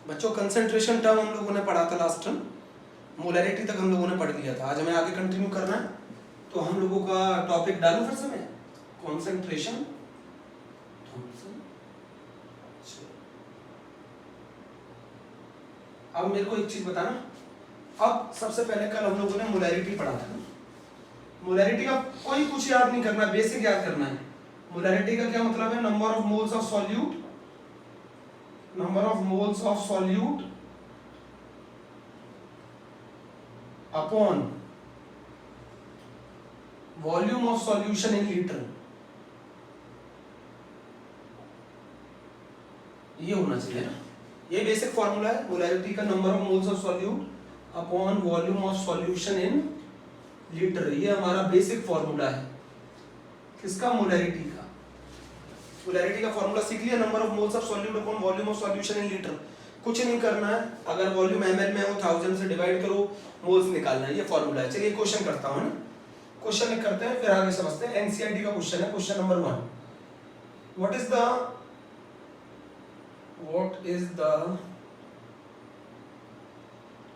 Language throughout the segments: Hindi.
बच्चों कंसंट्रेशन टर्म हम लोगों ने पढ़ा था लास्ट टर्म, मोलैरिटी तक हम लोगों ने पढ़ लिया था। आज हमें आगे कंटिन्यू करना है, तो हम लोगों का टॉपिक डालूं फिर से मैं, कॉन्सेंट्रेशन। अब मेरे को एक चीज बताना, अब सबसे पहले कल हम लोगों ने मोलैरिटी पढ़ा था। मोलैरिटी का कोई कुछ याद नहीं करना, बेसिक याद करना है। मोलैरिटी का क्या मतलब है? Number of moles of solute, number of moles of solute upon volume of solution in litre, ये होना चाहिए ना। ये बेसिक फॉर्मूला है मोलैरिटी का, number of moles of solute upon volume of solution in litre. ये हमारा बेसिक फॉर्मूला है किसका? मोलैरिटी का। मोलैरिटी का फॉर्मूला सीख लिया, number of moles of solute upon volume of solution in litre. कुछ नहीं करना है, अगर वॉल्यूम ml में हो 1000 से डिवाइड करो, मोल्स निकालना है, ये फॉर्मूला है। चलिए क्वेश्चन करता हूं ना, क्वेश्चन करते हैं फिर आगे समझते हैं। एनसीईआरटी का क्वेश्चन है, question number 1। What is the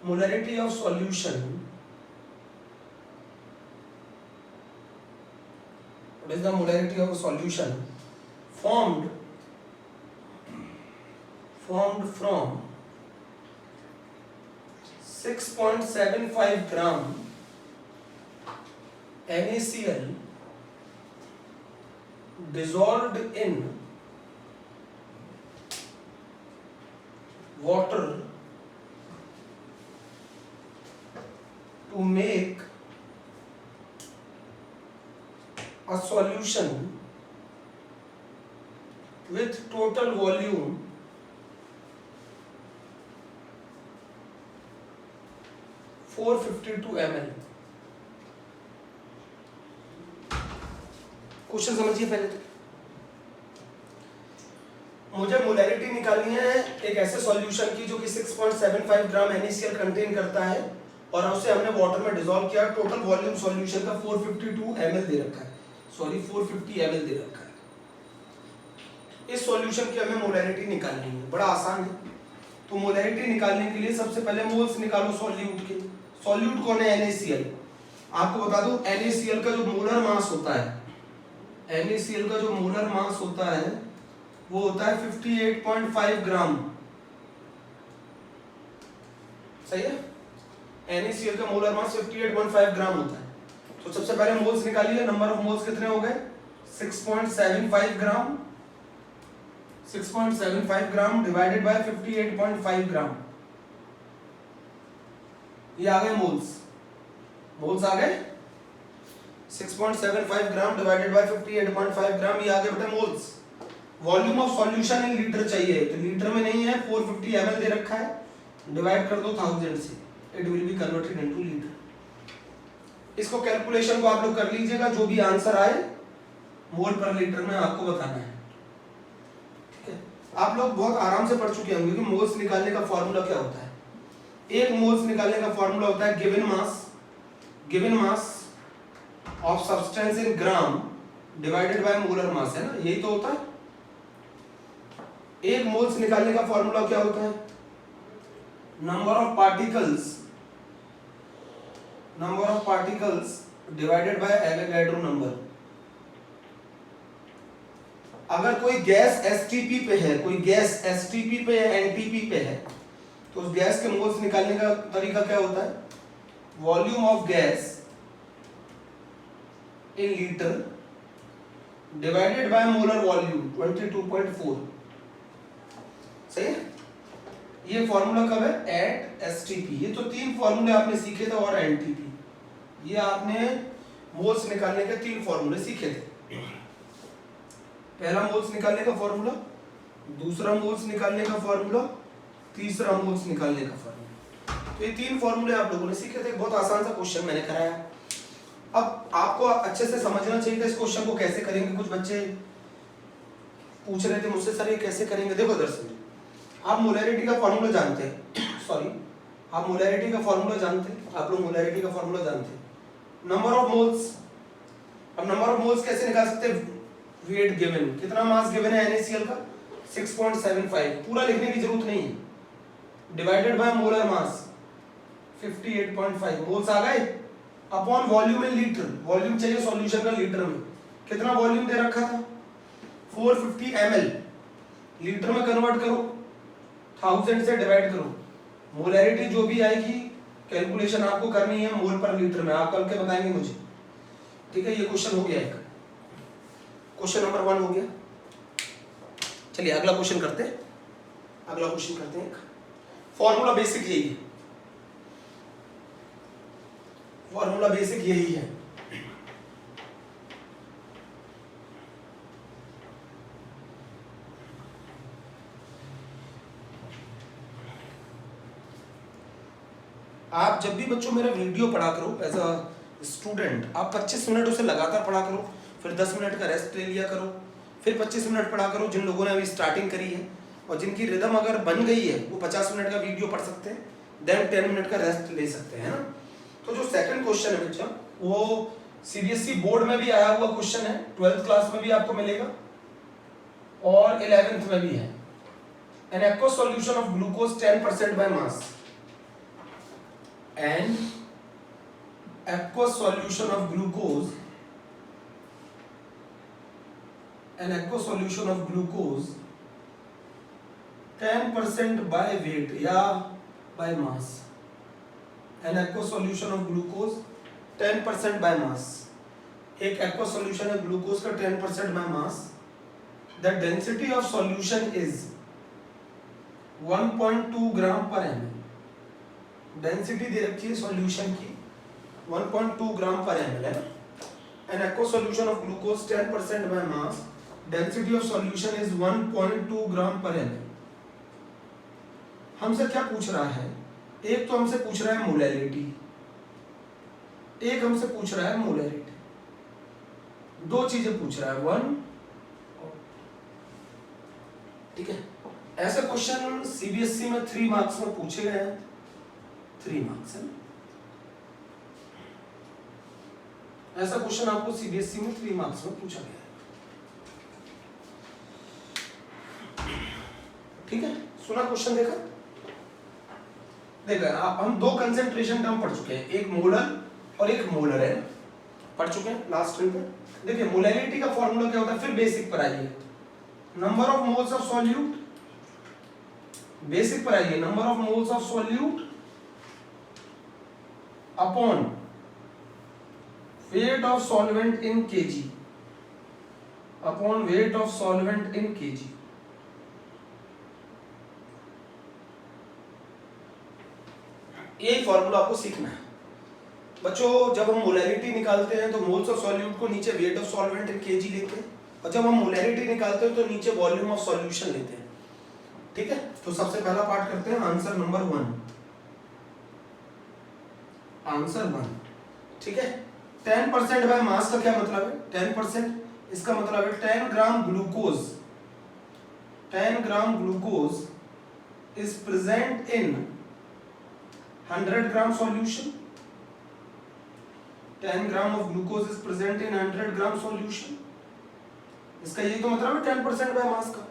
molarity of solution, what is the molarity of a solution formed from 6.75 gram NaCl dissolved in water to make a solution with total volume 452 ml। Question समझिए पहले तो। मुझे मोलैरिटी निकालनी है एक ऐसे सॉल्यूशन की जो कि 6.75 ग्राम NaCl कंटेन करता है, और उसे हमने वाटर में डिसॉल्व किया। टोटल वॉल्यूम सॉल्यूशन का 452 ml दे रखा है, सॉरी 450 ml दे रखा है। इस सॉल्यूशन की हमें मोलैरिटी निकालनी है, बड़ा आसान है। तो मोलैरिटी निकालने के लिए सबसे पहले मोल्स निकालो सॉल्यूट के। सॉल्यूट कौन है? NaCl। आपको बता दूं NaCl का जो मोलर मास होता है, NaCl का जो मोलर मास होता है वो होता है 58.5 ग्राम। सही है? NaCl का मोलर मास 58.5 ग्राम होता है। तो सबसे पहले मोल्स निकालिए। नंबर ऑफ मोल्स कितने हो गए? 6.75 ग्राम। 6.75 ग्राम डिवाइडेड बाय 58.5 ग्राम, ये आ गए मोल्स। मोल्स आ गए 6.75 ग्राम डिवाइडेड बाय 58.5 ग्राम, ये आ गए बेटा moles. Volume of solution in litre चाहिए, तो लीटर में नहीं है, 450 ml दे रखा है, डिवाइड कर दो 1000 से, it will be converted into litre. इसको कैलकुलेशन को आप लोग कर लीजिएगा, जो भी आंसर आए मोल पर लीटर में आपको बताना है। ठीक है, आप लोग बहुत आराम से पढ़ चुके होंगे कि मोल्स निकालने का फॉर्मूला क्या होता है। एक मोल्स निकालने का फॉर्मूला होता है given mass of substance in gram divided by molar मास, है ना, यही तो होता है। एक मोल्स निकालने का फॉर्मूला क्या होता है? Number of particles divided by Avogadro number. अगर कोई गैस एसटीपी पे है, कोई गैस एसटीपी पे या एनटीपी पे है, तो उस गैस के मोल्स निकालने का तरीका क्या होता है? Volume of gas in litre divided by molar volume 22.4। सही है? ये फॉर्मूला कब है? At STP. ये तो तीन फॉर्मूले आपने सीखे थे, और एनटीपी, ये आपने मोल्स निकालने के तीन फॉर्मूले सीखे थे। पहला मोल्स निकालने का फॉर्मूला, दूसरा मोल्स निकालने का फॉर्मूला, तीसरा मोल्स निकालने का फॉर्मूला। तो ये तीन फॉर्मूले आप लोगों ने सीखे थे। बहुत आसान सा क्वेश्चन मैंने कराया। अब आपको अच्छे से समझना चाहिए था इस क्वेश्चन को कैसे करेंगे। कुछ बच्चे पूछ रहे थे मुझसे, सर ये कैसे करेंगे? देखो दरअसल आप मोलैरिटी का फॉर्मूला जानते हैं, सॉरी आप मोलैरिटी का फॉर्मूला जानते हैं, आप लोग मोलैरिटी का फॉर्मूला जानते हैं, नंबर ऑफ मोल्स। अब नंबर ऑफ मोल्स कैसे निकाल सकते हैं? वेट गिवन, कितना मास गिवन है NaCl का? 6.75। पूरा लिखने की जरूरत नहीं है, divided by molar mass 58.5 moles आ गए upon volume in litre. Volume चाहिए सॉल्यूशन का लीटर में, कितना वॉल्यूम दे रखा था 450 ml, लीटर में कन्वर्ट करो, 1000 से डिवाइड करो, मोलैरिटी जो भी आएगी कैलकुलेशन आपको करनी है मोल पर लीटर में, आप करके बताएंगे मुझे, ठीक है। ये क्वेश्चन हो गया एक, क्वेश्चन नंबर 1 हो गया। चलिए अगला क्वेश्चन करते हैं, अगला क्वेश्चन करते हैं। फॉर्मूला बेसिक यही है, फॉर्मूला बेसिक यही है। आप जब भी बच्चों मेरा वीडियो पढ़ा करो एज अ स्टूडेंट, आप 25 मिनट उसे लगातार पढ़ा करो, फिर 10 मिनट का रेस्ट ले लिया करो, फिर 25 मिनट पढ़ा करो। जिन लोगों ने अभी स्टार्टिंग करी है और जिनकी रिदम अगर बन गई है वो 50 मिनट का वीडियो पढ़ सकते हैं, देन 10 मिनट का रेस्ट ले सकते हैं ना। तो जो सेकंड क्वेश्चन है बच्चा वो सीबीएसई बोर्ड में भी आया हुआ क्वेश्चन है, 12th क्लास में भी आपको मिलेगा और 11th में भी है। An aqueous solution of glucose 10% by mass, an aqueous solution of glucose, an aqueous solution of glucose 10% by weight या by mass, an aqueous solution of glucose 10% by mass, एक aqueous solution है ग्लूकोज का 10% by mass, the density of solution is 1.2 gram per ml, density दे रखी है सॉल्यूशन की 1.2 ग्राम पर ml है ना। An aqueous solution of glucose 10% by mass, density of solution is 1.2 gram per ml। हमसे क्या पूछ रहा है, एक तो हमसे पूछ रहा है मोलैरिटी, एक हमसे पूछ रहा है मोलैरिटी, दो चीजें पूछ रहा है, वन, ठीक है। ऐसे क्वेश्चन सीबीएसई में 3 मार्क्स में पूछे गए हैं, 3 मार्क्स है। ऐसा क्वेश्चन आपको सीबीएसई में 3 मार्क्स में पूछा गया है, ठीक है। सुना क्वेश्चन, देखा आप, हम 2 कंसेंट्रेशन टर्म पढ़ चुके हैं, एक मोलर और एक मोलर है, पढ़ चुके हैं लास्ट टाइम पे। देखिए मोलैरिटी का फॉर्मूला क्या होता है, फिर बेसिक पर आइए, number of moles of solute, basic पर आइए, number of moles of solute upon weight of solvent in kg, upon weight of solvent in kg। ये फॉर्मूला आपको सीखना है बच्चों। जब हम मोलैरिटी निकालते हैं तो मोल्स ऑफ सॉल्यूट को नीचे wait of solvent in KG लेते हैं, और जब हम मोलैरिटी निकालते हैं तो नीचे वॉल्यूम ऑफ सॉल्यूशन लेते हैं, ठीक है। तो सबसे पहला पार्ट करते हैं, आंसर नंबर 1, आंसर 1, ठीक है। 10% बाय मास का क्या मतलब है, 10%, इसका मतलब है 10 gram glucose, 10 gram glucose is present in 100 gram solution, 10 gram of glucose is present in 100 gram solution. इसका ये तो मतलब है 10% बाय मास का।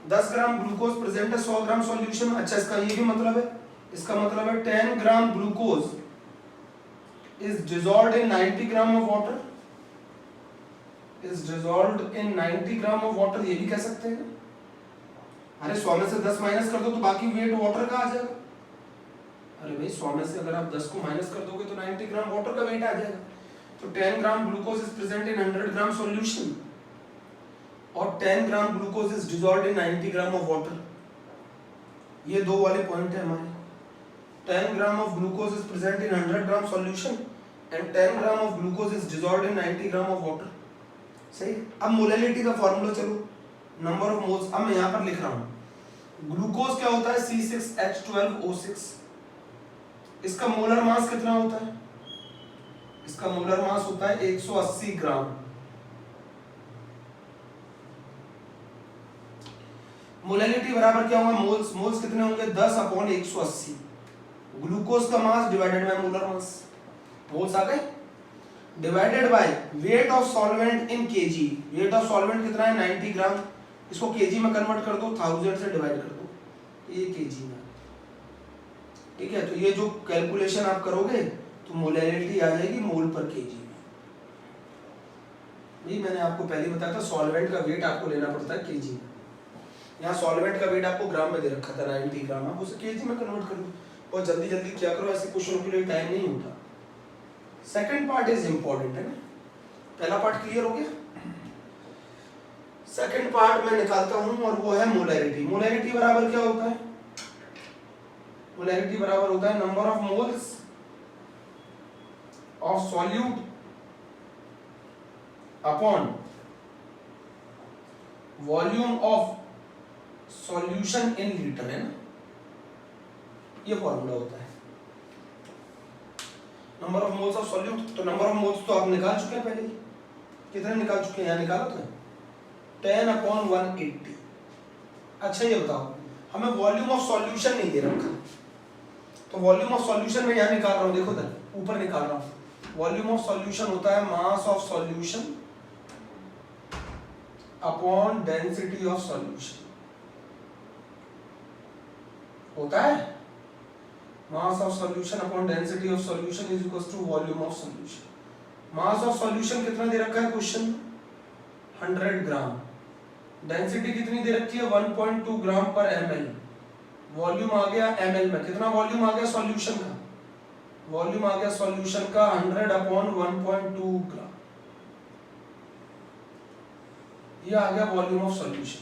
10 ग्राम ग्लूकोज प्रेजेंट है 100 ग्राम सॉल्यूशन, अच्छा इसका ये भी मतलब है, इसका मतलब है 10 gram glucose is dissolved in 90 gram of water, is dissolved in 90 gram of water, ये भी कह सकते हैं। अरे 100 में से 10 माइनस कर दो तो बाकी वेट वाटर का आ जाएगा। अरे भाई 100 में से अगर आप 10 को माइनस कर दोगे तो 90 ग्राम वाटर का वेट आ जाएगा। तो 10 gram glucose is present in 100 gram solution और 10 gram glucose is dissolved in 90 gram of water. ये दो वाले पॉइंट है हमारे। 10 gram of glucose is present in 100 gram solution and 10 gram of glucose is dissolved in 90 gram of water. सही। अब मोलैलिटी का फार्मूला चलो, नंबर ऑफ मोल्स, अब मैं यहाँ पर लिख रहा हूँ ग्लूकोज क्या होता है C6H12O6। इसका मोलर मास कितना होता है, इसका मोलर मास होता है 180 ग्राम। मोलैलिटी बराबर क्या होगा, मोल्स, मोल्स कितने होंगे 10/180। ग्लूकोज का mass divided by molar mass, moles आ गए, divided by weight of solvent in KG. Weight of solvent कितना है 90 ग्राम, इसको केजी में कन्वर्ट कर दो, 1000 से डिवाइड कर दो, ये केजी में। ठीक है। तो ये जो कैलकुलेशन आप करोगे तो मोलैरिटी आ जाएगी मोल पर केजी में। ये मैंने आपको पहले बताया था, सॉल्वेंट का वेट आपको लेना पड़ता है केजी में। यहाँ सॉल्वेंट का वेट आपको ग्राम में दे रखा था 90 ग्राम, आप उसे केजी में कन्वर्ट कर लो और जल्दी जल्दी क्या करो, ऐसे क्वेश्चनों के लिए टाइम नहीं होता। सेकंड पार्ट इज इंपॉर्टेंट है ना, पहला पार्ट क्लियर हो गया। सेकंड पार्ट मैं निकालता हूं और वो है मोलैरिटी। मोलैरिटी बराबर क्या होता है? मोलैरिटी बराबर होता है number of moles of solute upon volume of solution in litre, है ना, ये फॉर्मूला होता है number of moles of solute. तो नंबर ऑफ मोल्स तो आप निकाल चुके हैं पहले ही, कितने निकाल चुके हैं, यहाँ निकालो तो 10/180। अच्छा ये बताओ, हमें वॉल्यूम ऑफ सॉल्यूशन नहीं दे रखा, तो वॉल्यूम ऑफ सॉल्यूशन में यहाँ निकाल रहा हूँ, देखो इधर ऊपर निकाल रहा हूँ। वॉल्यूम ऑफ सॉल्यूशन होता है mass of solution upon density of solution, होता है mass of solution upon density of solution is equal to volume of solution. Mass of solution कितना दे रखा है क्वेश्चन में, 100 ग्राम। डेंसिटी कितनी दे रखी है, 1.2 ग्राम पर ml। वॉल्यूम आ गया ml में, कितना वॉल्यूम आ गया सॉल्यूशन का, वॉल्यूम आ गया सॉल्यूशन का 100/1.2 ग्राम, ये आ गया वॉल्यूम ऑफ सॉल्यूशन।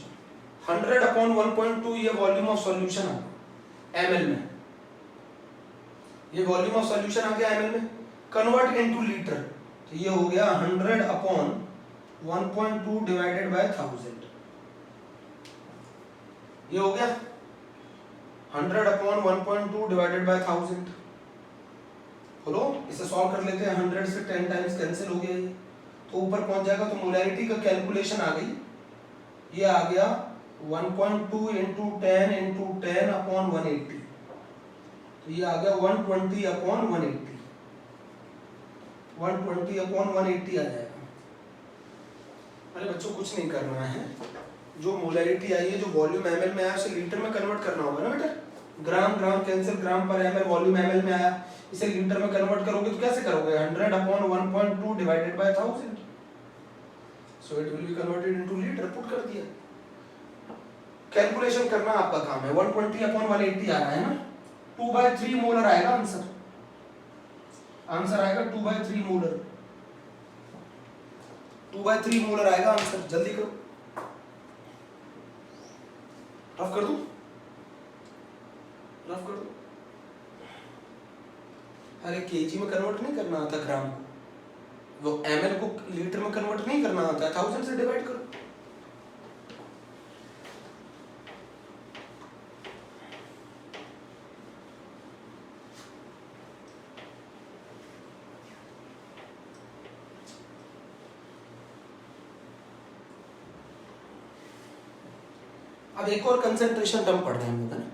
100/1.2 ये वॉल्यूम ऑफ सॉल्यूशन आ गया ml में, ये वॉल्यूम ऑफ सॉल्यूशन आ गया ml में। कन्वर्ट इनटू लीटर, तो ये हो गया 100/1.2 डिवाइडेड बाय 1000, ये हो गया 100/1.2 डिवाइडेड बाय 1000। बोलो इसे सॉल्व कर लेते हैं, 100 से 10 टाइम्स कैंसिल हो गया ये, तो ऊपर पहुंच जाएगा। तो मोलैरिटी का कैलकुलेशन आ गई, ये आ गया 1.2 इंटू 10 इंटू 10/180, तो ये आ गया 120/180, 120/180 आ जाएगा। अरे बच्चों कुछ नहीं करना है, जो मोलैरिटी आई है, जो वॉल्यूम ml में आया उसे लीटर में कन्वर्ट करना होगा ना बेटा। ग्राम ग्राम कैंसिल, ग्राम पर ml, वॉल्यूम ml में आया, इसे लीटर में कन्वर्ट करोगे तो कैसे करोगे, 100/1.2 divided by 1000, so it will be converted into litre, put कर दिया। कैलकुलेशन करना आपका काम है। 120/180 आ रहा है ना, 2/3 मोलर आएगा आंसर, आंसर आएगा 2/3 मोलर, 2/3 मोलर आएगा आंसर। जल्दी करो, रफ कर दूं, रफ कर दूं। अरे केजी में कन्वर्ट नहीं करना आता ग्राम को, वो ml को लीटर में कन्वर्ट नहीं करना आता है, 1000 से डिवाइड करो। अब एक और कंसंट्रेशन टर्म पढ़ रहे हैं हम लोग, है ना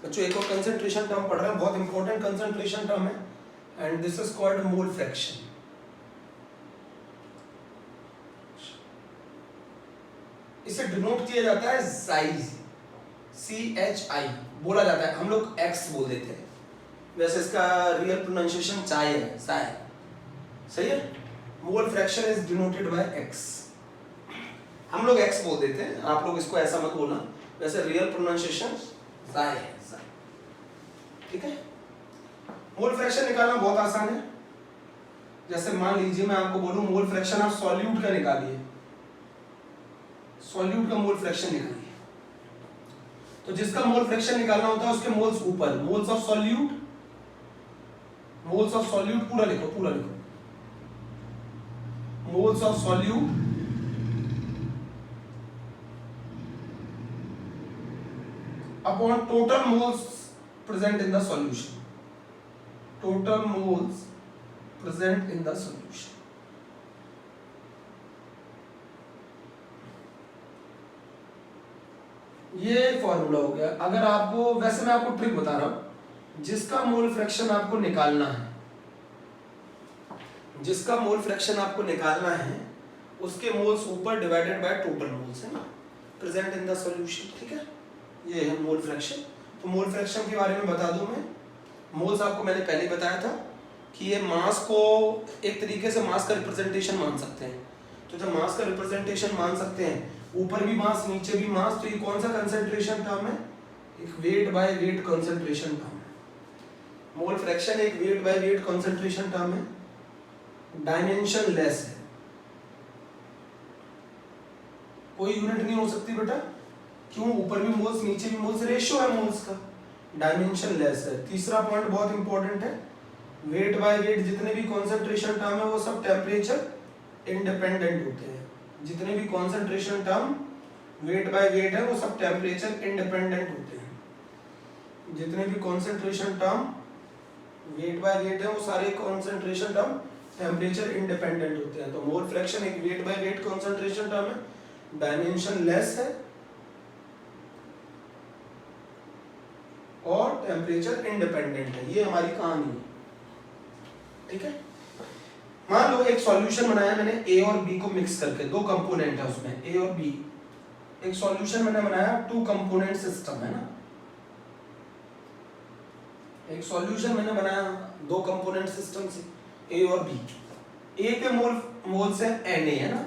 बच्चों, एक और कंसंट्रेशन टर्म पढ़ रहे हैं, बहुत इंपॉर्टेंट कंसंट्रेशन टर्म है, and this is called mole fraction. इसे डिनोट किया जाता है साइज, CHI बोला जाता है, हम लोग X बोल देते हैं, वैसे इसका रियल प्रोनाउंसिएशन चाय है, साय, सही है। Mole fraction is denoted by X, हम लोग X बोल देते हैं, आप लोग इसको ऐसा मत बोलना, वैसे रियल प्रोनाउंसिएशन साय है, साय, ठीक है। मोल फ्रैक्शन निकालना बहुत आसान है। जैसे मान लीजिए मैं आपको बोलूं मोल फ्रैक्शन आप सॉल्यूट का निकालिए, सॉल्यूट का मोल फ्रैक्शन निकालिए, तो जिसका मोल फ्रैक्शन निकालना होता है उसके मोल्स ऊपर, moles of solute, moles of solute पूरा लिखो, पूरा लिखो, moles of solute upon total moles present in the solution, total moles present in the solution। ये फॉर्मूला हो गया। अगर आपको, वैसे मैं आपको ट्रिक बता रहा हूं, जिसका मोल फ्रैक्शन आपको निकालना है, जिसका मोल फ्रैक्शन आपको निकालना है उसके मोल्स ऊपर डिवाइडेड बाय टोटल मोल्स, है ना, प्रेजेंट इन द सॉल्यूशन, ठीक है, ये है मोल फ्रैक्शन। तो मोल फ्रैक्शन के बारे में बता दूं मैं, मोल्स आपको मैंने पहले बताया था कि ये मास को एक तरीके से मास का रिप्रेजेंटेशन मान सकते हैं। तो जब मास का रिप्रेजेंटेशन मान सकते हैं, ऊपर भी मास नीचे भी मास, तो ये कौन सा कंसंट्रेशन टर्म है? एक wait by weight concentration term है। मोल फ्रैक्शन एक wait by weight concentration term है, डायमेंशन लेस है, कोई यूनिट नहीं हो सकती बेटा। क्यों? ऊपर भी मोल्स नीचे भी मोल्स, रेशियो है मोल्स का, डायमेंशन लेस है। तीसरा पॉइंट बहुत इंपॉर्टेंट है, वेट बाय वेट जितने भी कॉन्सेंट्रेशन टर्म है वो सब टेम्परेचर इंडिपेंडेंट होते हैं। जितने भी concentration term wait by wait है वो सब टेम्परेचर इंडिपेंडेंट होते हैं। जितने भी concentration term wait by wait है वो सारे कॉन्सेंट्रेशन टर्म टेम्परेचर इंडिपेंडेंट होते हैं। तो मोल फ्रैक्शन एक wait by wait concentration term है, डायमेंशन लेस है और टेम्परेचर इंडिपेंडेंट है। ये हमारी कहानी है, ठीक है। मान लो एक सॉल्यूशन बनाया मैंने ए और बी को मिक्स करके, दो कंपोनेंट है उसमें ए और बी। एक सॉल्यूशन मैंने बनाया, टू कंपोनेंट सिस्टम है ना। एक सॉल्यूशन मैंने बनाया दो कंपोनेंट सिस्टम से, ए और बी। ए के मोल से Na है ना,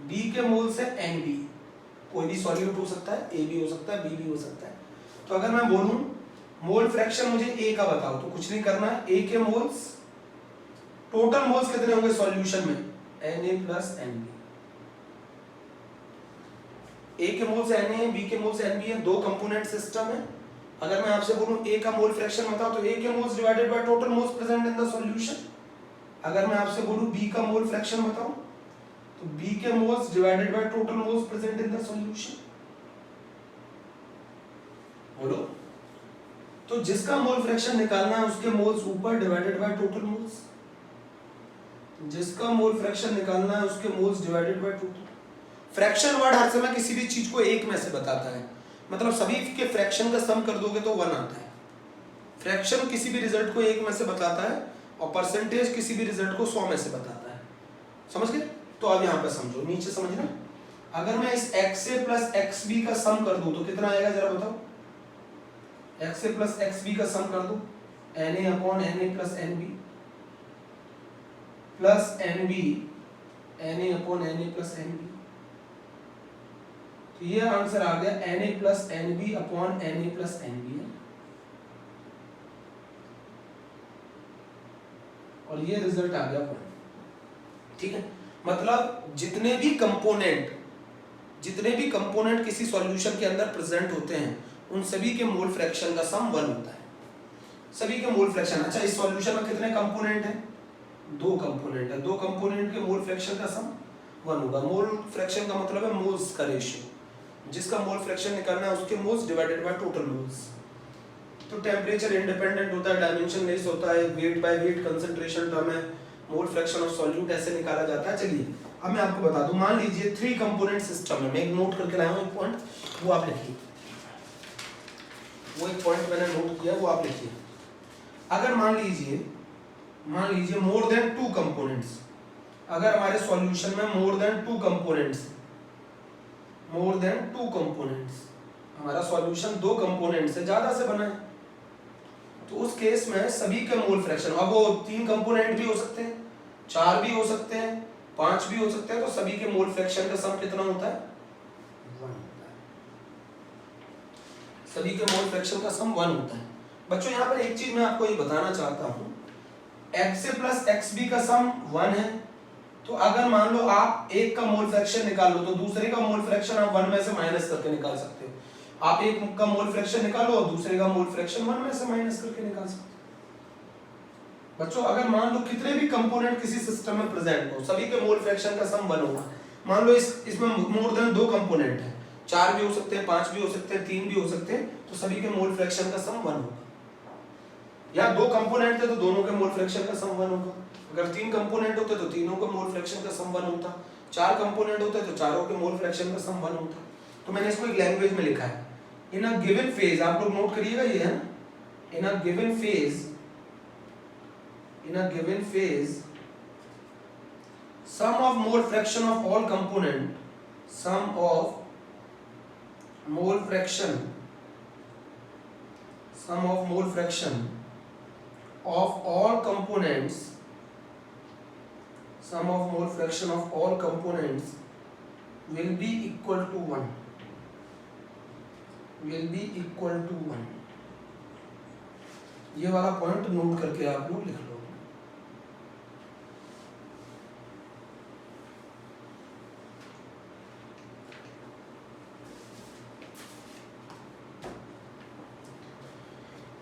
बी के मोल से Nb। कोई भी सॉल्यूट हो सकता है, ए भी हो सकता है, बी भी हो सकता है। तो अगर मैं बोलूं मोल फ्रैक्शन मुझे ए का बताओ, तो कुछ नहीं करना है, ए के मोल्स, टोटल मोल्स कितने होंगे सॉल्यूशन में? Na plus Nb। ए के मोल से Na है, बी के मोल से Nb है, दो कंपोनेंट सिस्टम है। अगर मैं आपसे बोलूं ए का मोल फ्रैक्शन बताओ, तो ए के moles divided by total moles present in the solution. अगर मैं आपसे बोलूं बी का मोल फ्रैक्शन बताओ, तो बी के moles divided by total moles present in the solution. बोलो। तो जिसका मोल फ्रैक्शन निकालना है उसके मोल्स ऊपर डिवाइडेड बाय टोटल मोल्स, जिसका मोल फ्रैक्शन निकालना है उसके moles divided by total. Fraction word हर समय किसी भी चीज को एक में से बताता है, मतलब सभी के फ्रैक्शन का सम कर दोगे तो 1 आता है। फ्रैक्शन किसी भी रिजल्ट को एक में से बताता है और परसेंटेज किसी भी रिजल्ट को 100 में से बताता है। समझ गए? तो अब यहाँ पे समझो, नीचे समझना। अगर मैं इस x a plus x b का सम कर दूं तो कितना आएगा जरा बताओ? x a plus x b का सम कर दूं, Na upon Na plus Nb plus Nb Na upon Na plus Nb। तो ये आंसर आ गया Na plus Nb upon Na plus Nb है, और ये रिजल्ट आ गया 1। ठीक है, मतलब जितने भी कंपोनेंट किसी सॉल्यूशन के अंदर प्रेजेंट होते हैं उन सभी के मोल फ्रैक्शन का सम 1 होता है। सभी के मोल फ्रैक्शन। अच्छा, इस सॉल्यूशन में कितने कंपोनेंट हैं? 2 कंपोनेंट है, 2 कंपोनेंट के मोल फ्रैक्शन का सम 1 होगा। मोल फ्रैक्शन का मतलब है मोल्स का रेशियो, जिसका मोल फ्रैक्शन निकालना है उसके moles divided by total moles. तो टेम्परेचर इंडिपेंडेंट होता है, डायमेंशन लेस होता है, wait by weight concentration term है, मोल फ्रैक्शन ऑफ सॉल्यूट ऐसे निकाला जाता है। चलिए अब मैं आपको बता दूं, मान लीजिए 3 कंपोनेंट सिस्टम है। मैं एक नोट करके लाया हूं, एक पॉइंट वो आप लिखिए, वो एक पॉइंट मैंने नोट किया वो आप लिखिए। अगर मान लीजिए मोर देन 2 कंपोनेंट्स, अगर हमारे सॉल्यूशन में मोर देन 2 कंपोनेंट्स, हमारा सॉल्यूशन 2 कंपोनेंट से ज्यादा से बना है, तो उस केस में सभी के मोल फ्रैक्शन, अब वो 3 कंपोनेंट भी हो सकते हैं, 4 भी हो सकते हैं, 5 भी हो सकते हैं, तो सभी के मोल फ्रैक्शन का सम कितना होता है? 1 होता है। सभी के मोल फ्रैक्शन का सम 1 होता है। बच्चों यहाँ पर एक चीज मैं आपको ये बताना चाहता हूँ, XA प्लस XB का सम 1 है, तो अगर मान लो आप एक का मोल फ्रैक्शन निकाल लो तो दूसरे का मोल फ्रैक्शन आप 1 में से माइनस करके निकाल सकते हो। आप एक का मोल फ्रैक्शन निकालो और दूसरे का मोल फ्रैक्शन 1 में से माइनस करके निकाल सकते हो। बच्चों अगर मान लो कितने भी कंपोनेंट किसी सिस्टम में प्रेजेंट हो, सभी के मोल फ्रैक्शन का सम 1 होगा। मान लो इसमें मोर देन 2 कंपोनेंट है, 4 भी हो सकते हैं, 5 भी हो सकते हैं, 3 भी हो सकते हैं, तो सभी के मोल फ्रैक्शन का सम 1 होगा। या 2 कंपोनेंट थे तो दोनों के मोल फ्रैक्शन का सम 1 होगा। अगर 3 कंपोनेंट होते तो तीनों के मोल फ्रैक्शन का सम 1 होता। 4 कंपोनेंट होते तो चारों के मोल फ्रैक्शन का सम 1 होता। तो मैंने इसको एक लैंग्वेज में लिखा है, इन अ गिवन फेज, आप लोग नोट करिएगा ये है, in a given phase sum of mole fraction of all component, sum of mole fraction sum of mole fraction of all components, sum of mole fraction of all components will be equal to 1, will be equal to 1. ये वाला पॉइंट नोट करके आप लोग लिख लो.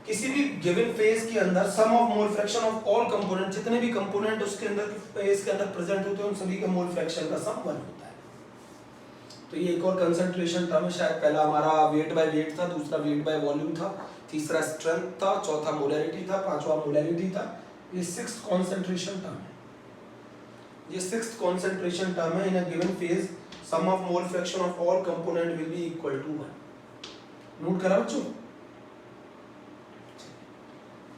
किसी भी गिवन फेज के अंदर sum of mole fraction of all component, जितने भी कंपोनेंट उसके अंदर फेज के अंदर प्रेजेंट होते हैं उन सभी का मोल फ्रैक्शन का सम 1 होता है. तो ये एक और कंसंट्रेशन टर्म है. शायद पहला हमारा वेट बाय वेट था, दूसरा वेट बाय वॉल्यूम था, तीसरा स्ट्रेंथ था, चौथा मोलैरिटी था, पांचवा मोलैरिटी था. ये सिक्स्थ कंसंट्रेशन टर्म है. ये सिक्स्थ कंसंट्रेशन टर्म है. In a given phase sum of mole fraction of all component will be equal to 1. Note करा बच्चों.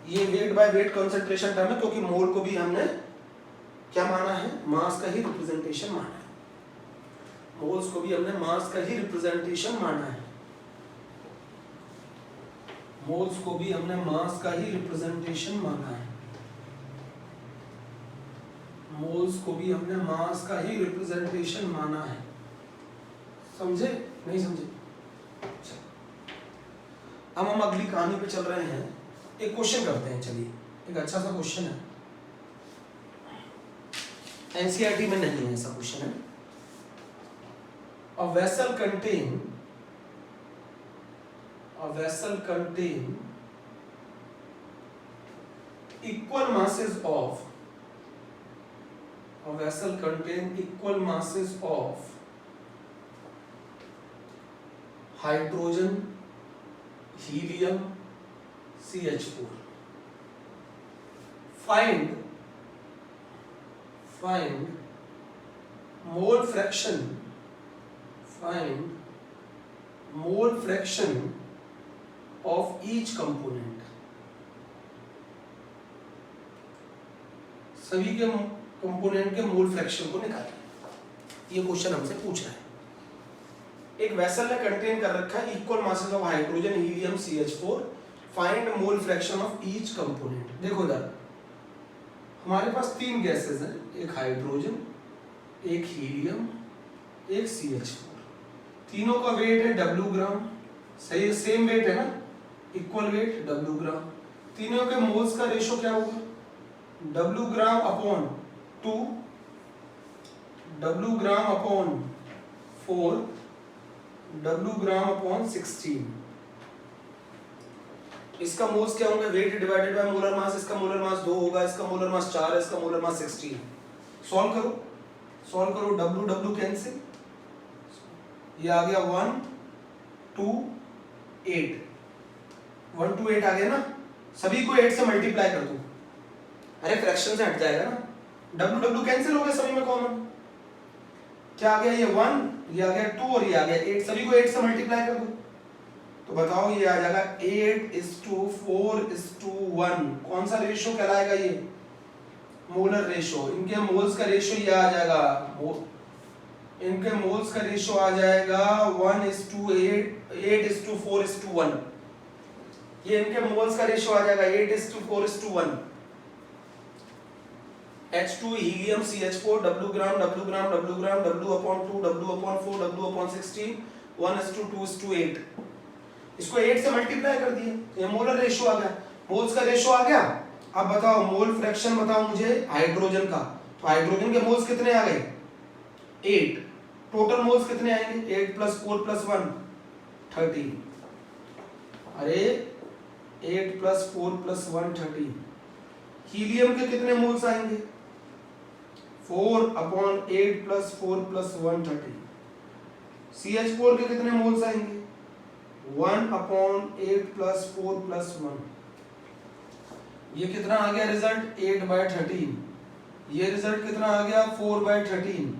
ये weight by weight concentration term है क्योंकि मोल को भी हमने क्या माना है, मास का ही रिप्रेजेंटेशन माना है. मोल्स को भी हमने मास का ही रिप्रेजेंटेशन माना है. मोल्स को भी हमने मास का ही रिप्रेजेंटेशन माना है. मोल्स को भी हमने मास का ही रिप्रेजेंटेशन माना है. समझे नहीं समझे? अब हम अगली कहानी पे चल रहे हैं. एक क्वेश्चन करते हैं. चलिए एक अच्छा सा क्वेश्चन है, एनसीईआरटी में नहीं है ऐसा क्वेश्चन है. A vessel contain equal masses of hydrogen, helium, CH4. Find mole fraction of each component. सभी के कंपोनेंट के मोल फ्रैक्शन को निकालें. ये क्वेश्चन हमसे पूछ रहा है. एक वेसल ने कंटेन कर रखा है equal masses of hydrogen, helium, CH4. Find mole fraction of each component. देखो इधर हमारे पास 3 गैसेस हैं, एक हाइड्रोजन, एक हीलियम, एक CH4. तीनों का वेट है W ग्राम. सही है, सेम वेट है ना, इक्वल वेट W ग्राम. तीनों के मोल्स का रेशो क्या होगा, W ग्राम अपॉन 2, W ग्राम अपॉन 4, W ग्राम अपॉन 16. इसका मोल्स क्या होंगे, वेट डिवाइडेड बाय मोलर मास. इसका मोलर मास 2 होगा, इसका मोलर मास 4 है, इसका मोलर मास 16. सॉल्व करो W W कैंसिल. ये आ गया 1 2 8. 1 2 8 आ गया ना. सभी को 8 से मल्टीप्लाई कर दो. अरे फ्रैक्शन से हट जाएगा ना. W W कैंसिल हो गया सभी में कॉमन. क्या आ गया, ये 1, ये आ गया 2 और ये आ गया 8. सभी को 8 से मल्टीप्लाई कर दो. तो बताओ ये आ जाएगा 8:4:1. कौन सा रेशियो कहलाएगा ये, मोलर रेशियो. इनके मोल्स का रेशियो ये आ जाएगा, इनके मोल्स का रेशियो आ जाएगा 1:8:4:1. ये इनके मोल्स का रेशियो आ जाएगा 8:4:1. H2 हीलियम, CH4, W ग्राम, W ग्राम, W ग्राम, W upon 2, W upon 4, W upon 16, 1:2:8. इसको 8 से मल्टीप्लाई कर दिए, ये मोलर रेशियो आ गया, मोल्स का रेशियो आ गया. अब बताओ मोल फ्रैक्शन बताओ मुझे हाइड्रोजन का. तो हाइड्रोजन के मोल्स कितने आ गए, 8. टोटल मोल्स कितने आएंगे, 8 + 4 + 1 13. अरे 8 + 4 + 1 13. हीलियम के कितने मोल्स आएंगे, 4/8 + 4 + 1 13. CH4 के कितने मोल्स आएंगे, 1/8 + 4 + 1. ये कितना आ गया रिजल्ट, 8/13. ये रिजल्ट कितना आ गया, 4/13.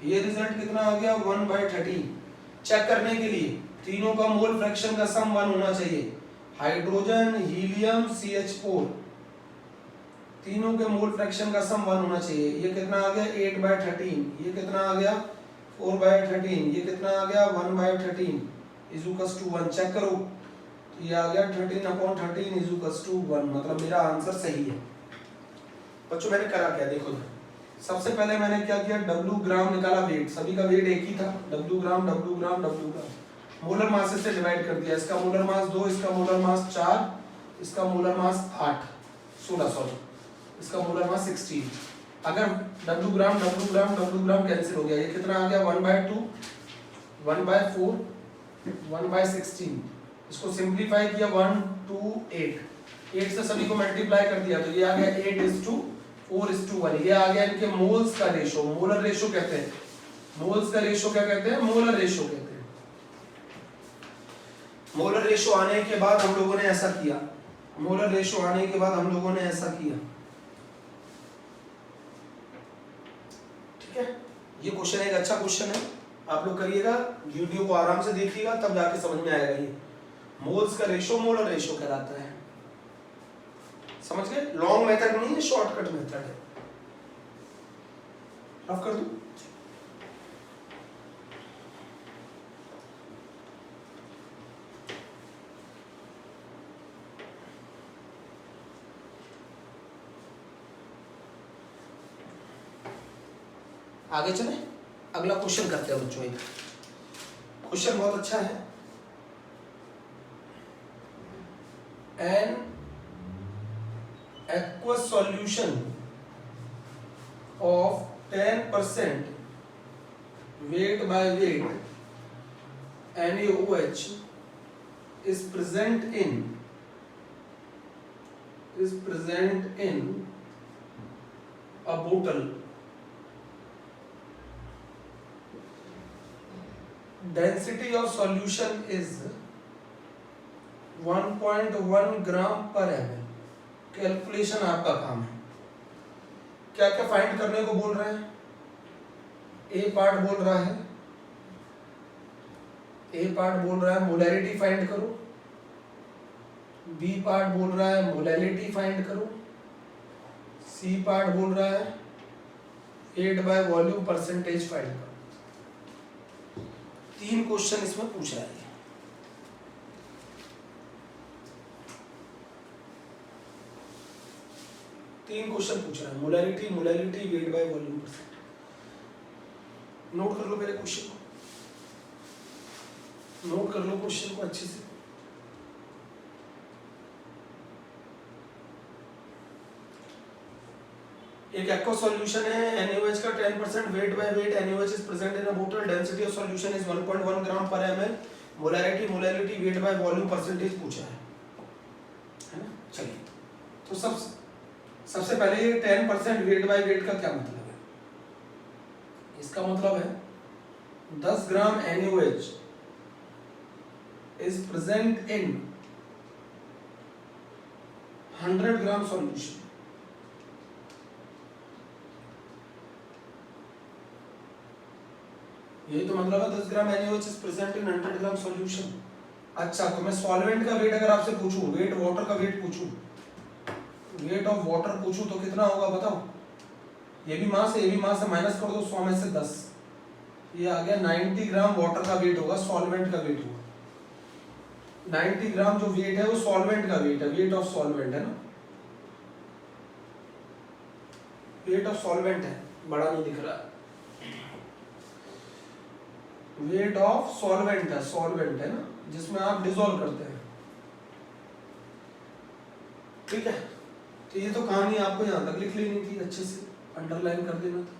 ये रिजल्ट कितना आ गया, 1/13. चेक करने के लिए तीनों का मोल फ्रैक्शन का सम 1 होना चाहिए. हाइड्रोजन, हीलियम, CH4 तीनों के मोल फ्रैक्शन का सम 1 होना चाहिए. ये कितना आ गया, 8/13. ये कितना आ गया, 4/13. ये कितना आ गया, 1/13 = 1. चेक करो. ये आ गया 13/13 इज इक्वल्स टू 1, मतलब मेरा आंसर सही है। बच्चों मैंने करा क्या देखो, सबसे पहले मैंने क्या किया, W ग्राम निकाला, वेट सभी का वेट एक ही था, W ग्राम W ग्राम W ग्राम, मोलर मास से डिवाइड कर दिया, इसका मोलर मास 2, इसका मोलर मास 4, इसका मोलर मास 16 सॉरी, इसका मोलर मास 16। अगर W ग्राम W ग्राम W ग्राम कैंसिल हो गया, ये कितना आ गया 1/2, 1/4, 1/16। इसको सिंप्लीफाई किया 1 2 8, 8 से सभी को मल्टीप्लाई कर दिया तो ये आ गया 8:4:1। ये आ गया इनके मोल्स का रेशो, मोलर रेशो कहते हैं, मोल्स का रेशो क्या कहते हैं, मोलर रेशो कहते हैं। मोलर रेशो आने के बाद हम लोगों ने ऐसा किया, मोलर रेशो आने के बाद हम लोगों ने ऐसा किया, ठीक है। ये क्वेश्चन एक अच्छा क्वेश्चन है, आप लोग करिएगा, वीडियो को आराम से देखिएगा तब जाके समझ में आएगा। ये मोल्स का रेशो मोलर रेशो कहलाता है, समझ गए। लॉन्ग मेथड नहीं है, शॉर्टकट मेथड है। रफ कर दूं, आगे चले, अगला क्वेश्चन करते हैं बच्चों। एक क्वेश्चन बहुत अच्छा है, N aqueous solution of 10% weight by weight NaOH is present in a bottle. Density of solution is 1.1 gram per ml. Calculation आपका काम है, क्या क्या फाइंड करने को बोल रहे हैं। ए पार्ट बोल रहा है मोलैरिटी फाइंड करो, बी पार्ट बोल रहा है मोलैलिटी फाइंड करो, सी पार्ट बोल रहा है wait by volume percentage find करो। 3 क्वेश्चन इसमें पूछा है। तीन क्वेश्चन पूछ रहा है, molarity weight by volume percent. Note कर लो पहले क्वेश्चन को, नोट कर लो क्वेश्चन को अच्छे से। एक एक्वा सॉल्यूशन है NaOH का 10% weight by weight NaOH is present in a बोतल, density of solution is 1.1 gram per ml, molarity weight by volume percentage पूछा है ना। चलिए तो सबसे पहले ये 10% वेट बाय वेट का क्या मतलब है। इसका मतलब है 10 gram NaOH is present in 100 gram solution. यही तो मतलब है 10 gram NaOH is present in 100 gram solution. अच्छा तो मैं सॉल्वेंट का वेट अगर आपसे पूछूं, वेट वाटर का वेट पूछूं, वेट ऑफ वाटर पूछूं तो कितना होगा बताओ। ये भी मास है, ये भी मास है, माइनस कर दो 100 में से 10, ये आ गया 90 ग्राम वाटर का वेट होगा, सॉल्वेंट का वेट होगा। 90 ग्राम जो वेट है वो सॉल्वेंट का वेट है, वेट ऑफ सॉल्वेंट है ना, वेट ऑफ सॉल्वेंट है, बड़ा नहीं दिख रहा, वेट ऑफ सॉल्वेंट है ना, जिसमें आप डिसॉल्व करते हैं, ठीक है। तो ये तो कहानी आपको यहां तक लिख लेनी थी, अच्छे से अंडरलाइन कर देना था।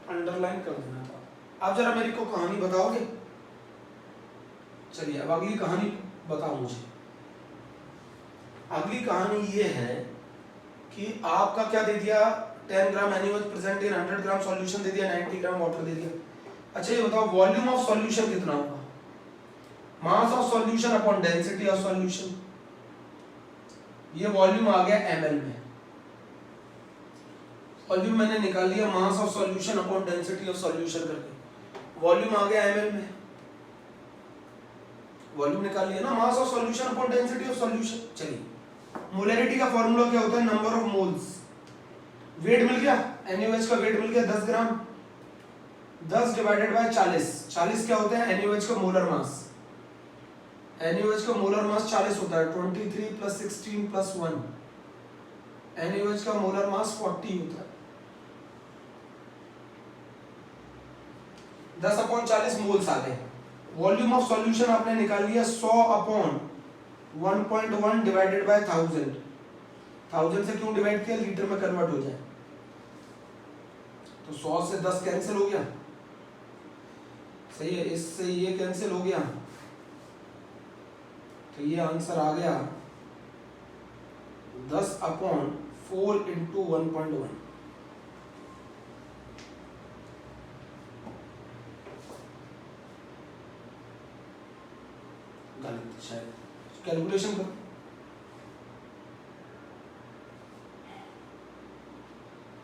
अंडरलाइन कर देना था। आप जरा मेरी को कहानी बताओगे। चलिए अब अगली कहानी बताओ मुझे। अगली कहानी ये है कि आपका क्या दे दिया, 10 gram NaOH present in 100 gram solution दे दिया, 90 ग्राम वाटर दे दिया। अच्छा ये बताओ वॉल्यूम ऑफ सॉल्यूशन कितना होगा, मास of solution upon density of solution. ये वॉल्यूम आ गया ml में, वॉल्यूम मैंने निकाल लिया मास of solution upon density of solution करके, वॉल्यूम आ गया ml में, वॉल्यूम निकाल लिया ना, मास of solution upon density of solution. चलिए मोलैरिटी का फॉर्मूला क्या होता है, नंबर ऑफ मोल्स। वेट मिल गया, NaOH का वेट मिल गया 10 ग्राम, 10 डिवाइडेड बाय 40, 40 क्या होता है NaOH का मोलर मास, NaOH का मोलर मास 40 होता है, 23 प्लस 16 प्लस 1, NaOH का मोलर मास 40 होता है। 10/40 मोल्स आ गए। वॉल्यूम ऑफ सॉल्यूशन आपने निकाल लिया 100/1.1 डिवाइडेड बाय 1000, 1000 से क्यों डिवाइड किया, लीटर में कन्वर्ट हो जाए, तो 100 से 10 कैंसिल हो गया, सही है, इससे ये कैंसिल हो गया, तो ये आंसर आ गया 10/4 इंटू 1.1। गलत शायद, कैलकुलेशन करो,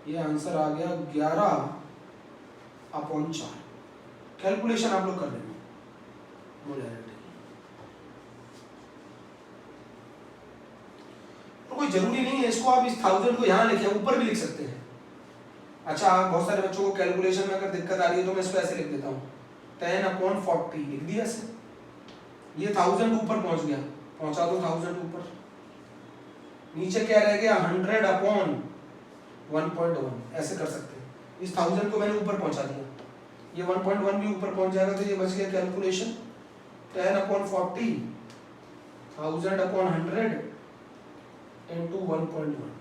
ये आंसर आ गया 11/4। कैलकुलेशन आप लोग कर लेंगे मोलैरिटी। तो कोई जरूरी नहीं है इसको आप इस 1000 को यहाँ लिखे, ऊपर भी लिख सकते हैं। अच्छा, बहुत सारे बच्चों को कैलकुलेशन में अगर दिक्कत आ रही है तो मैं इसको ऐसे लिख देता हूँ 10/40 लिख दिया ऐसे, ये 1000 ऊपर पहुंच गया, पहुंचा दो 1000 ऊपर, नीचे क्या रह गया 100/1.1, ऐसे कर सकते हैं। इस 1000 को मैंने ऊपर पहुंचा दिया, ये 1.1 भी ऊपर पहुंच जाएगा, तो ये बच गया कैलकुलेशन 10/40 1000/100 इंटू 1.1,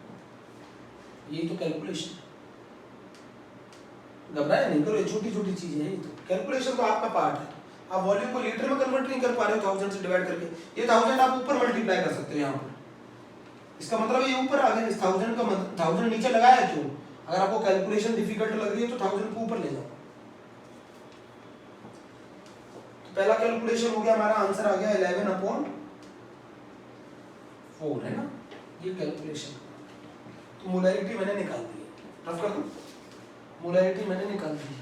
ये तो कैलकुलेशन। घबराए नहीं करो, ये छोटी छोटी चीजें हैं, तो कैलकुलेशन तो आपका पार्ट है। आप वॉल्यूम को लीटर में कन्वर्ट नहीं कर पा रहे हो 1000 से डिवाइड करके, ये 1000 आप ऊपर मल्टीप्लाई कर सकते हो यहाँ पर, इसका मतलब ये ऊपर आ गया। इस 1000 का 1000 नीचे लगाया क्यों, अगर आपको कैलकुलेशन डिफिकल्ट लग रही है तो 1000 को ऊपर ले जाओ। तो पहला कैलकुलेशन हो गया, हमारा आंसर आ गया 11/4 है ना, ये कैलकुलेशन। तो मोलैरिटी मैंने निकाल दी है, रफ कर दूं, मोलैरिटी मैंने निकाल दी है,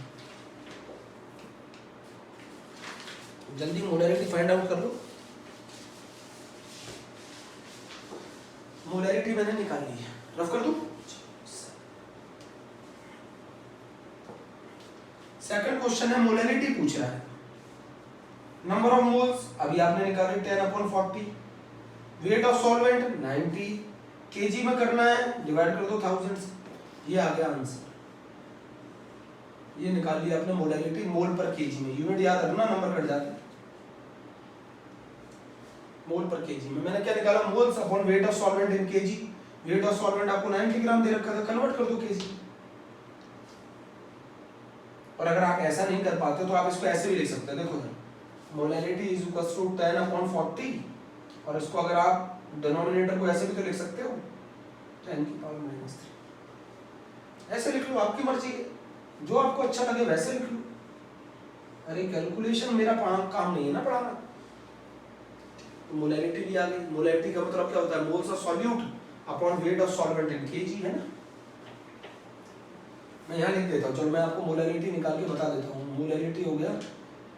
जल्दी मोलैरिटी फाइंड आउट कर लो। मोलैरिटी मैंने निकाल ली है, रफ कर दूं। सेकंड क्वेश्चन है, मोलैरिटी पूछ रहा है, नंबर ऑफ मोल्स अभी आपने निकाली 10/40, वेट ऑफ सॉल्वेंट 90 केजी में करना है, डिवाइड कर दो 1000 से, ये आ गया आंसर। ये निकाल लिया आपने मोलैरिटी मोल पर केजी में, यूनिट याद रखना, नंबर कट जाते हैं। मोल पर केजी में मैंने क्या निकाला, moles upon weight of solvent in KG, weight of solvent आपको 90 ग्राम दे रखा था, कन्वर्ट कर दो केजी। और अगर आप ऐसा नहीं कर पाते तो आप इसको ऐसे भी लिख सकते हैं, देखो मोलैरिटी इज इक्वल टू 10/40, और इसको अगर आप डिनोमिनेटर को ऐसे भी तो लिख सकते हो 10⁻⁻3, ऐसे लिख लो, आपकी मर्जी है, जो आपको अच्छा लगे वैसे लिख लो। अरे कैलकुलेशन मेरा काम नहीं है ना पढ़ाना। तो मोलैरिटी भी आ गई, मोलैरिटी का मतलब क्या होता है, moles of solute upon weight of solvent in KG, है ना। मैं यहाँ लिख देता हूँ, चलो मैं आपको मोलैरिटी निकाल के बता देता हूँ। मोलैरिटी हो गया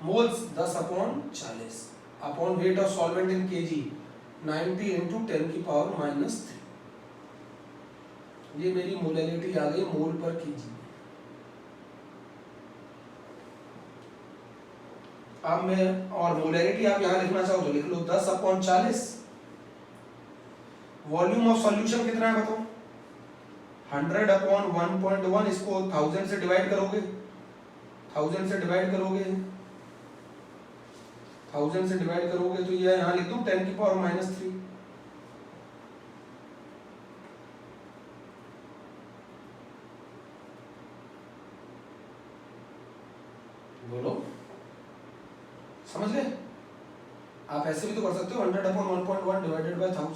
moles 10/40 upon weight of solvent in KG 90 into 10⁻⁻3, ये मेरी मोलैरिटी आ गई मोल पर केजी। अब मैं और मोलैरिटी आप यहाँ लिखना चाहो तो लिख लो 10/40, वॉल्यूम ऑफ सॉल्यूशन कितना है बताओ, 100/1.1, इसको 1000 से डिवाइड करोगे, 1000 से डिवाइड करोगे, 1000 से डिवाइड करोगे तो ये यहाँ लिख दूं 10⁻⁻3। बोलो, समझ गए। आप ऐसे भी तो कर सकते हो 100/1.1 divided by 1000,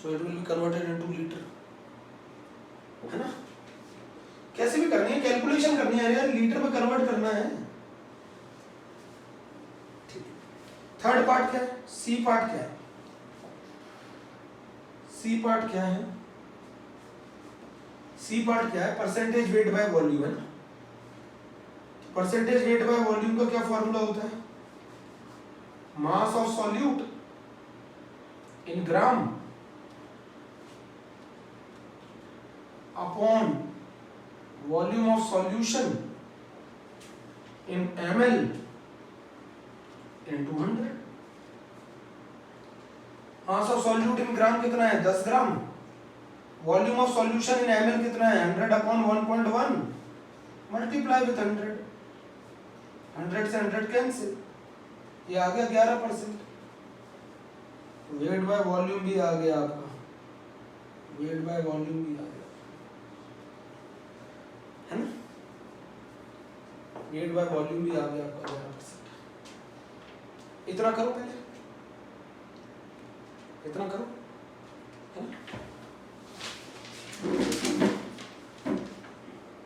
so it will be converted into litre, है ना। कैसे भी करनी है, कैलकुलेशन करनी है यार, लीटर में कन्वर्ट करना है। थर्ड पार्ट क्या है, सी पार्ट क्या है, सी पार्ट क्या है, सी पार्ट क्या है, परसेंटेज वेट बाय वॉल्यूम, है ना। परसेंटेज वेट बाय वॉल्यूम का क्या फॉर्मूला होता है, mass of solute in gram upon volume of solution in ml into 100। Mass of solute in gram कितना है 10 gram. Volume of solution in ml कितना है 100 अपॉन 1.1 मल्टीप्लाई विथ 100। 100 से 100 कैंसिल, ये आ गया 11%। वेट बाय वॉल्यूम भी आ गया आपका, वेट बाय वॉल्यूम भी आ गया है ना, वेट बाय वॉल्यूम भी आ गया आपका 11%। इतना करो पहले, इतना करो है ना।